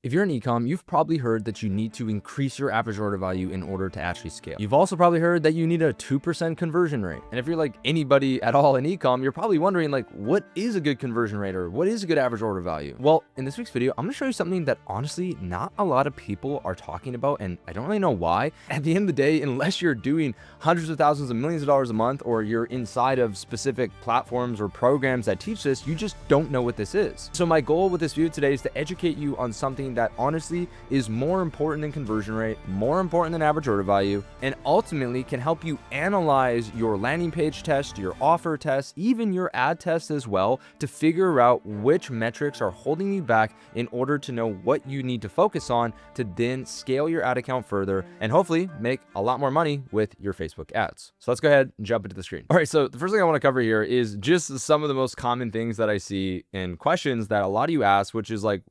If you're an ecom, you've probably heard that you need to increase your average order value in order to actually scale. You've also probably heard that you need a 2% conversion rate. And if you're like anybody at all in ecom, you're probably wondering like, what is a good conversion rate or what is a good average order value? Well, in this week's video, I'm gonna show you something that honestly, not a lot of people are talking about, and I don't really know why. At the end of the day, unless you're doing hundreds of thousands of millions of dollars a month, or you're inside of specific platforms or programs that teach this, you just don't know what this is. So my goal with this video today is to educate you on something that honestly is more important than conversion rate, more important than average order value, and ultimately can help you analyze your landing page test, your offer test, even your ad test as well, to figure out which metrics are holding you back in order to know what you need to focus on to then scale your ad account further and hopefully make a lot more money with your Facebook ads. So let's go ahead and jump into the screen. All right, so the first thing I want to cover here is just some of the most common things that I see in questions that a lot of you ask, which is like,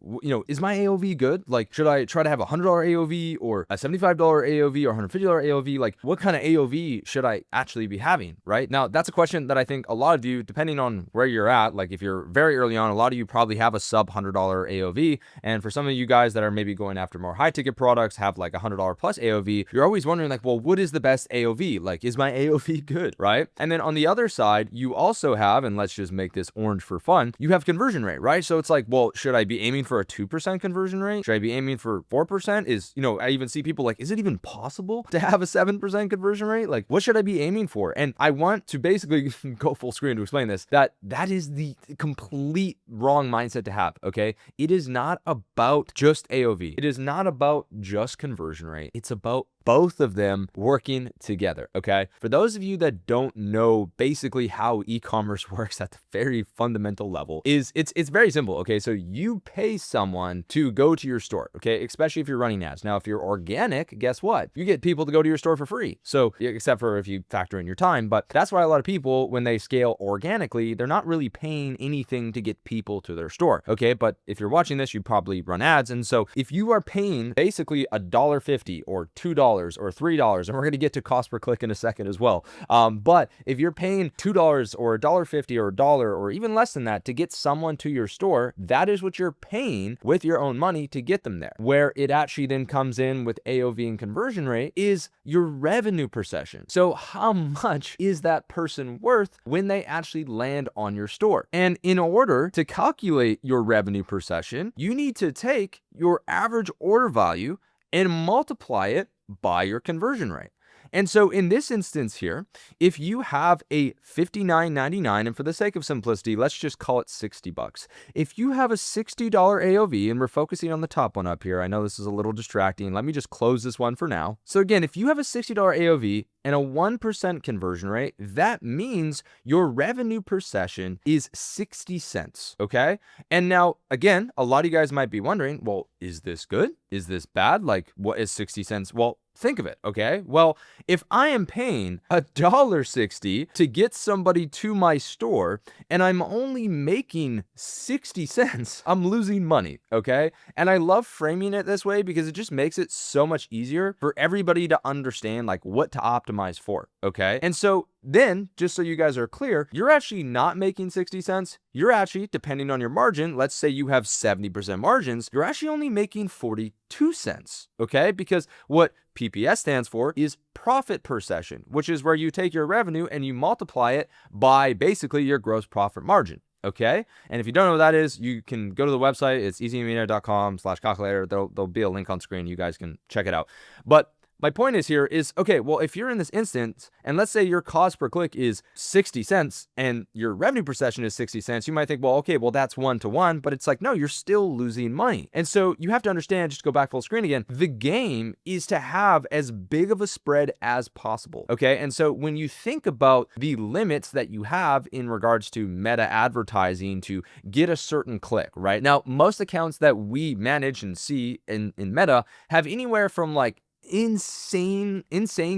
is my AOV good? Like, should I try to have a $100 AOV or a $75 AOV or $150 AOV? Like, what kind of AOV should I actually be having, right? Now, that's a question that I think a lot of you, depending on where you're at, like if you're very early on, a lot of you probably have a sub $100 AOV. And for some of you guys that are maybe going after more high ticket products, have like $100 plus AOV, you're always wondering like, well, what is the best AOV? Like, is my AOV good, right? And then on the other side, you also have, and let's just make this orange for fun, you have conversion rate, right? So it's like, well, should I be aiming for a 2% conversion rate? Should I be aiming for 4%? I even see people like, is it even possible to have a 7% conversion rate? Like, what should I be aiming for? And I want to basically go full screen to explain this, that is the complete wrong mindset to have, okay? It is not about just AOV. It is not about just conversion rate. It's about both of them working together, okay? For those of you that don't know basically how e-commerce works at the very fundamental level, it's very simple, okay? So you pay someone to go to your store, okay? Especially if you're running ads. Now, if you're organic, guess what? You get people to go to your store for free. So except for if you factor in your time, but that's why a lot of people, when they scale organically, they're not really paying anything to get people to their store, okay? But if you're watching this, you probably run ads. And so if you are paying basically $1.50 or $2 or $3, and we're going to get to cost per click in a second as well. But if you're paying $2 or $1.50 or $1 or even less than that to get someone to your store, that is what you're paying with your own money to get them there. Where it actually then comes in with AOV and conversion rate is your revenue per session. So how much is that person worth when they actually land on your store? And in order to calculate your revenue per session, you need to take your average order value and multiply it by your conversion rate. And so in this instance here, if you have a $59.99, and for the sake of simplicity, let's just call it $60. If you have a $60 AOV, and we're focusing on the top one up here, I know this is a little distracting. Let me just close this one for now. So again, if you have a $60 AOV and a 1% conversion rate, that means your revenue per session is 60 cents, okay? And now, again, a lot of you guys might be wondering, well, is this good? Is this bad? Like, what is 60 cents? Well, think of it, okay? Well, if I am paying $1.60 to get somebody to my store and I'm only making 60 cents, I'm losing money, okay? And I love framing it this way because it just makes it so much easier for everybody to understand like what to optimize for, okay? And so then, just so you guys are clear, you're actually not making 60 cents. You're actually, depending on your margin, let's say you have 70% margins, you're actually only making 42 cents, okay? Because what PPS stands for is profit per session, which is where you take your revenue and you multiply it by basically your gross profit margin. Okay. And if you don't know what that is, you can go to the website. It's easymedia.com/calculator. There'll be a link on screen. You guys can check it out. But my point is here is, okay, well, if you're in this instance and let's say your cost per click is 60 cents and your revenue per session is 60 cents, you might think, well, okay, well, that's 1-to-1, but it's like, no, you're still losing money. And so you have to understand, just go back full screen again, the game is to have as big of a spread as possible. Okay. And so when you think about the limits that you have in regards to meta advertising to get a certain click, right? Now, most accounts that we manage and see in Meta have anywhere from like insane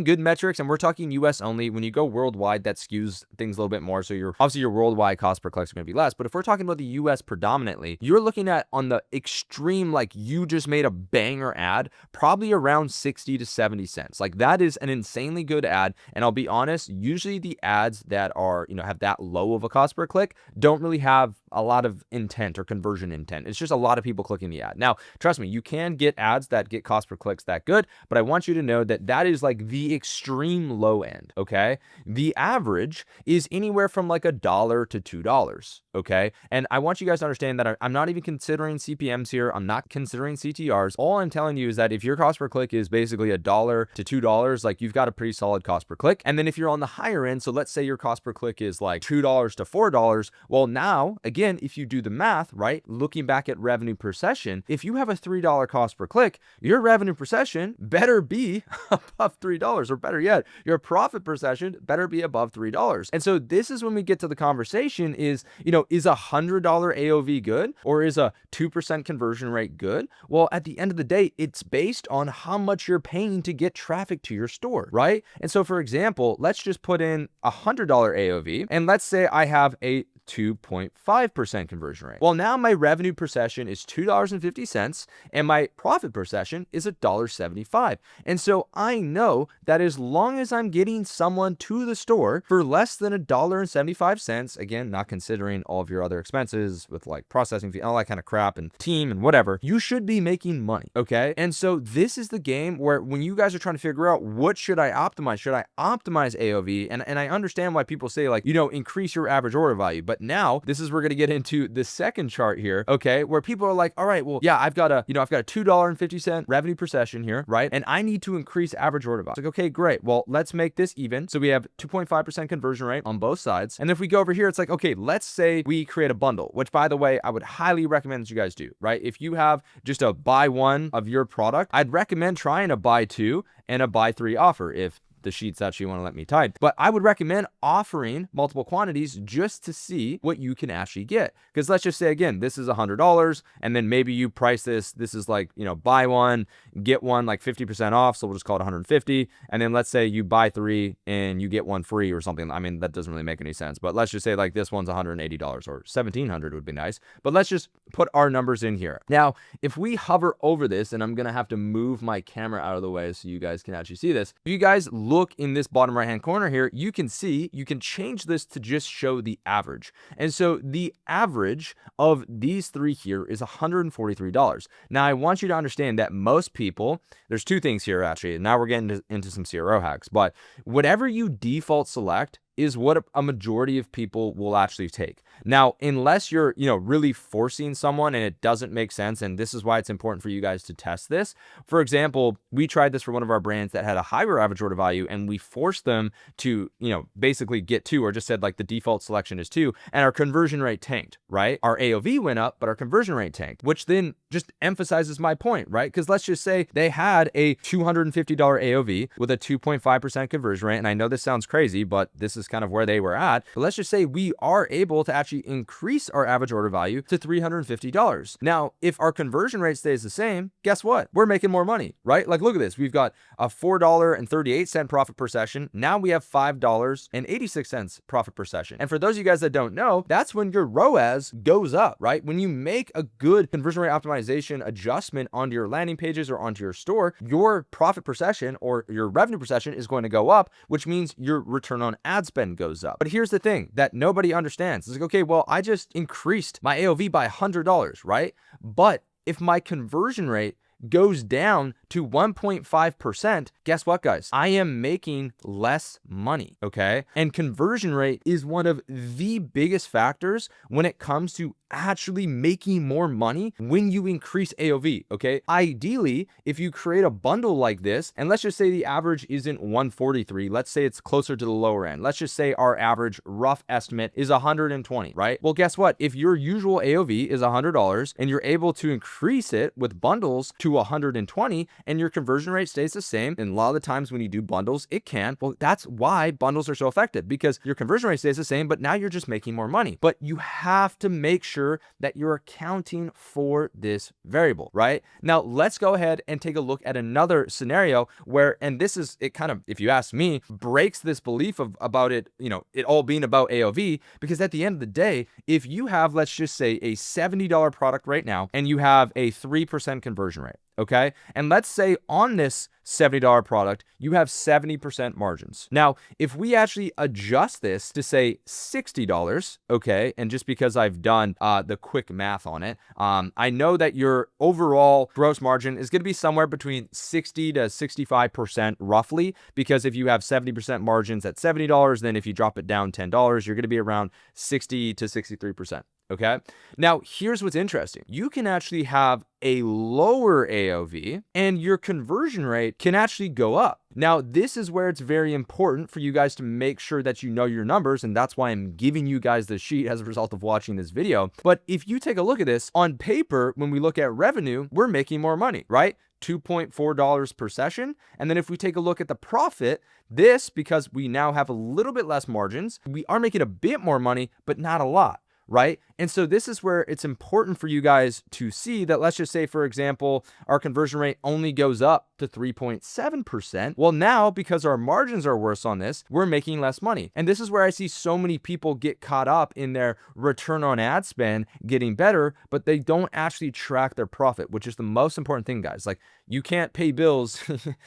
good metrics, and we're talking US only. When you go worldwide, that skews things a little bit more, so obviously your worldwide cost per clicks are going to be less. But if we're talking about the US predominantly, you're looking at, on the extreme, like you just made a banger ad, probably around 60 to 70 cents. Like that is an insanely good ad. And I'll be honest, usually the ads that are, have that low of a cost per click don't really have a lot of intent or conversion intent. It's just a lot of people clicking the ad. Now, trust me, you can get ads that get cost per clicks that good, but I want you to know that that is like the extreme low end, okay? The average is anywhere from like $1 to $2, okay? And I want you guys to understand that I'm not even considering CPMs here. I'm not considering CTRs. All I'm telling you is that if your cost per click is basically $1 to $2, like you've got a pretty solid cost per click. And then if you're on the higher end, so let's say your cost per click is like $2 to $4, well now, again, if you do the math, right, looking back at revenue per session, if you have a $3 cost per click, your revenue per session better be above $3, or better yet, your profit per session better be above $3. And so this is when we get to the conversation is, is a $100 AOV good, or is a 2% conversion rate good? Well, at the end of the day, it's based on how much you're paying to get traffic to your store, right? And so for example, let's just put in a $100 AOV, and let's say I have a 2.5% conversion rate. Well, now my revenue per session is $2.50 and my profit per session is $1.75. And so I know that as long as I'm getting someone to the store for less than $1.75, again, not considering all of your other expenses with like processing fee, all that kind of crap and team and whatever, you should be making money, okay? And so this is the game where when you guys are trying to figure out what should I optimize, should I optimize AOV? And I understand why people say like, increase your average order value, but now this is, we're going to get into the second chart here, okay, where people are like, all right, well, yeah, I've got a $2.50 revenue per session here, right? And I need to increase average order value. It's like, okay, great. Well, let's make this even. So we have 2.5% conversion rate on both sides. And if we go over here, it's like, okay, let's say we create a bundle, which by the way, I would highly recommend that you guys do, right? If you have just a buy one of your product, I'd recommend trying a buy two and a buy three offer if the sheets actually want to let me type. But I would recommend offering multiple quantities just to see what you can actually get. Because let's just say, again, this is $100, and then maybe you price this is like, buy one, get one like 50% off. So we'll just call it 150. And then let's say you buy three and you get one free or something. I mean, that doesn't really make any sense. But let's just say like this one's $180 or $1,700 would be nice. But let's just put our numbers in here. Now, if we hover over this, and I'm going to have to move my camera out of the way so you guys can actually see this. If you guys look in this bottom right hand corner here, you can see you can change this to just show the average. And so the average of these three here is $143. Now I want you to understand that most people, there's two things here actually. Now we're getting into some CRO hacks, but whatever you default select is what a majority of people will actually take. Now, unless you're, really forcing someone and it doesn't make sense, and this is why it's important for you guys to test this. For example, we tried this for one of our brands that had a higher average order value, and we forced them to, basically get 2, or just said like the default selection is 2, and our conversion rate tanked, right? Our AOV went up, but our conversion rate tanked, which then just emphasizes my point, right? Because let's just say they had a $250 AOV with a 2.5% conversion rate. And I know this sounds crazy, but this is kind of where they were at. But let's just say we are able to actually increase our average order value to $350. Now, if our conversion rate stays the same, guess what? We're making more money, right? Like, look at this. We've got a $4.38 profit per session. Now we have $5.86 profit per session. And for those of you guys that don't know, that's when your ROAS goes up, right? When you make a good conversion rate optimization adjustment onto your landing pages or onto your store, your profit per session or your revenue per session is going to go up, which means your return on ad spend goes up. But here's the thing that nobody understands. It's like, okay, well, I just increased my AOV by $100, right? But if my conversion rate goes down to 1.5%, guess what, guys? I am making less money, okay? And conversion rate is one of the biggest factors when it comes to actually making more money when you increase AOV, okay? Ideally, if you create a bundle like this, and let's just say the average isn't 143, let's say it's closer to the lower end. Let's just say our average rough estimate is 120, right? Well, guess what? If your usual AOV is $100 and you're able to increase it with bundles to 120 and your conversion rate stays the same. And a lot of the times when you do bundles, it can. Well, that's why bundles are so effective, because your conversion rate stays the same, but now you're just making more money. But you have to make sure that you're accounting for this variable, right? Now, let's go ahead and take a look at another scenario where, and this is, it kind of, if you ask me, breaks this belief about it, it all being about AOV, because at the end of the day, if you have, let's just say, a $70 product right now, and you have a 3% conversion rate, okay? And let's say on this $70 product, you have 70% margins. Now, if we actually adjust this to say $60, okay, and just because I've done the quick math on it, I know that your overall gross margin is going to be somewhere between 60 to 65% roughly, because if you have 70% margins at $70, then if you drop it down $10, you're going to be around 60 to 63%. Okay. Now, here's what's interesting. You can actually have a lower AOV and your conversion rate can actually go up. Now, this is where it's very important for you guys to make sure that you know your numbers. And that's why I'm giving you guys the sheet as a result of watching this video. But if you take a look at this on paper, when we look at revenue, we're making more money, right? $2.4 per session. And then if we take a look at the profit, this, because we now have a little bit less margins, we are making a bit more money, but not a lot. Right? And so this is where it's important for you guys to see that, let's just say, for example, our conversion rate only goes up to 3.7%. Well, now because our margins are worse on this, we're making less money. And this is where I see so many people get caught up in their return on ad spend getting better, but they don't actually track their profit, which is the most important thing, guys. Like, you can't pay bills,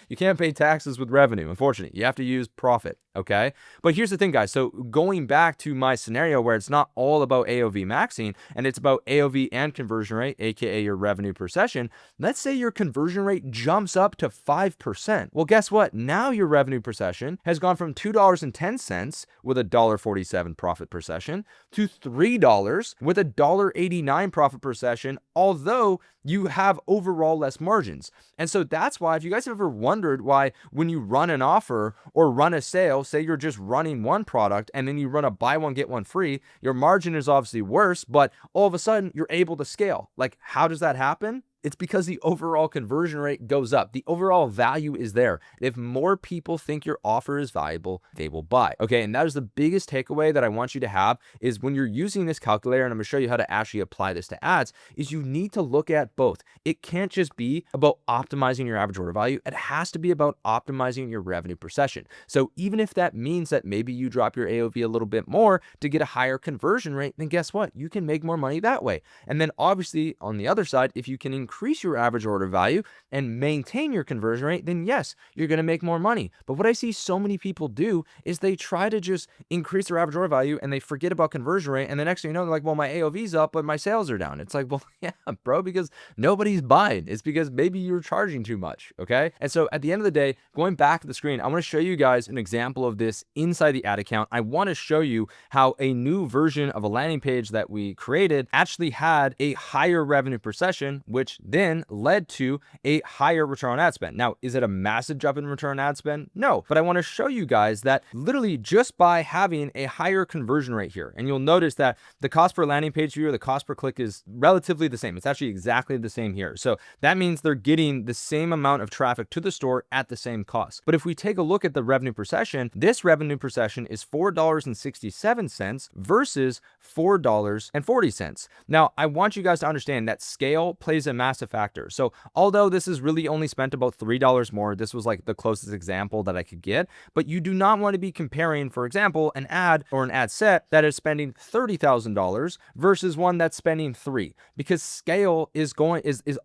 you can't pay taxes with revenue, unfortunately. You have to use profit, okay? But here's the thing, guys. So going back to my scenario where it's not all about AOV maxing and it's about AOV and conversion rate, aka your revenue per session, let's say your conversion rate jumps up to 5%. Well, guess what? Now your revenue per session has gone from $2.10 with a $1.47 profit per session to $3 with a $1.89 profit per session, although you have overall less margins. And so that's why, if you guys have ever wondered why when you run an offer or run a sale, say you're just running one product and then you run a buy one, get one free, your margin is obviously worse, but all of a sudden you're able to scale. Like, how does that happen? It's because the overall conversion rate goes up. The overall value is there. If more people think your offer is valuable, they will buy. Okay, and that is the biggest takeaway that I want you to have, is when you're using this calculator, and I'm gonna show you how to actually apply this to ads, is you need to look at both. It can't just be about optimizing your average order value. It has to be about optimizing your revenue per session. So even if that means that maybe you drop your AOV a little bit more to get a higher conversion rate, then guess what? You can make more money that way. And then obviously on the other side, if you can increase your average order value and maintain your conversion rate, then yes, you're going to make more money. But what I see so many people do is they try to just increase their average order value and they forget about conversion rate. And the next thing you know, they're like, well, my AOV's up, but my sales are down. It's like, well, yeah, bro, because nobody's buying. It's because maybe you're charging too much. Okay. And so at the end of the day, going back to the screen, I want to show you guys an example of this inside the ad account. I want to show you how a new version of a landing page that we created actually had a higher revenue per session, which then led to a higher return on ad spend. Now, is it a massive jump in return on ad spend? No, but I want to show you guys that literally just by having a higher conversion rate here, and you'll notice that the cost per landing page view or the cost per click is relatively the same. It's actually exactly the same here. So that means they're getting the same amount of traffic to the store at the same cost. But if we take a look at the revenue per session, this revenue per session is $4.67 versus $4.40. Now, I want you guys to understand that scale plays a massive factor. So although this is really only spent about $3 more, this was like the closest example that I could get, but you do not want to be comparing, for example, an ad or an ad set that is spending $30,000 versus one that's spending $3, because scale is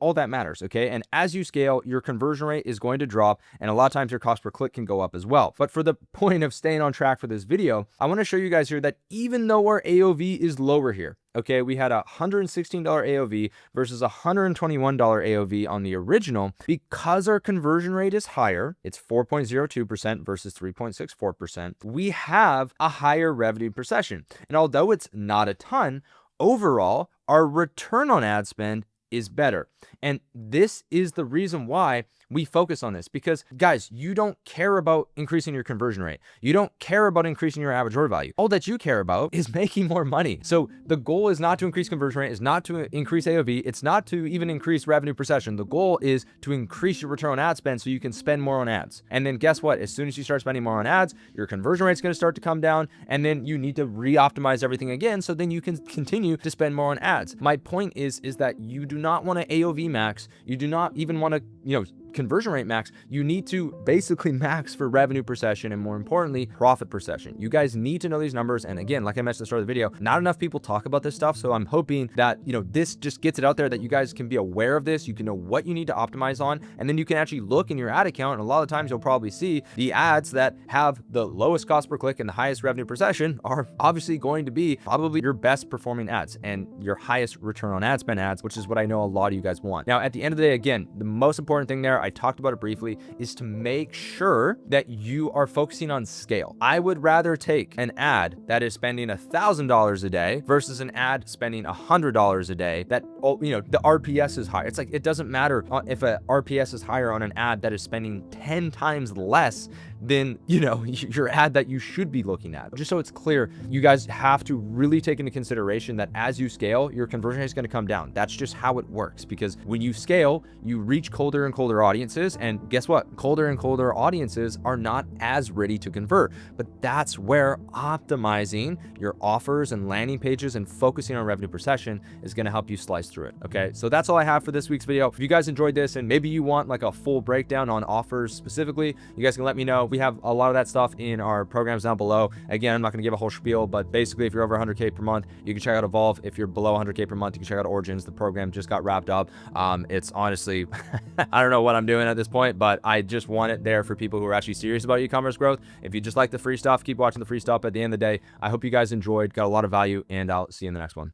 all that matters. Okay. And as you scale, your conversion rate is going to drop, and a lot of times your cost per click can go up as well. But for the point of staying on track for this video, I want to show you guys here that even though our AOV is lower here, okay, we had a $116 AOV versus a $121 AOV on the original. Because our conversion rate is higher, it's 4.02% versus 3.64%, we have a higher revenue per session. And although it's not a ton, overall, our return on ad spend is better. And this is the reason why we focus on this, because guys, you don't care about increasing your conversion rate. You don't care about increasing your average order value. All that you care about is making more money. So the goal is not to increase conversion rate, is not to increase AOV. It's not to even increase revenue per session. The goal is to increase your return on ad spend so you can spend more on ads. And then guess what? As soon as you start spending more on ads, your conversion rate is going to start to come down, and then you need to re-optimize everything again so then you can continue to spend more on ads. My point is that you do not want to AOV max. You do not even want to, conversion rate max. You need to basically max for revenue per session, and more importantly, profit per session. You guys need to know these numbers. And again, like I mentioned at the start of the video, not enough people talk about this stuff. So I'm hoping that, this just gets it out there, that you guys can be aware of this. You can know what you need to optimize on, and then you can actually look in your ad account. And a lot of times you'll probably see the ads that have the lowest cost per click and the highest revenue per session are obviously going to be probably your best performing ads and your highest return on ad spend ads, which is what I know a lot of you guys want. Now, at the end of the day, again, the most important thing there, I talked about it briefly, is to make sure that you are focusing on scale. I would rather take an ad that is spending $1,000 a day versus an ad spending $100 a day that, the RPS is high. It's like, it doesn't matter if a RPS is higher on an ad that is spending 10 times less than, your ad that you should be looking at. Just so it's clear, you guys have to really take into consideration that as you scale, your conversion rate is going to come down. That's just how it works, because when you scale, you reach colder and colder audiences, and guess what? Colder and colder audiences are not as ready to convert. But that's where optimizing your offers and landing pages and focusing on revenue per session is going to help you slice through it. Okay, so that's all I have for this week's video. If you guys enjoyed this and maybe you want like a full breakdown on offers specifically, you guys can let me know. We have a lot of that stuff in our programs down below. Again, I'm not going to give a whole spiel, but basically, if you're over 100K per month, you can check out Evolve. If you're below 100K per month, you can check out Origins. The program just got wrapped up. It's honestly, I don't know what I'm doing at this point, but I just want it there for people who are actually serious about e-commerce growth. If you just like the free stuff, keep watching the free stuff. At the end of the day, I hope you guys enjoyed, got a lot of value, and I'll see you in the next one.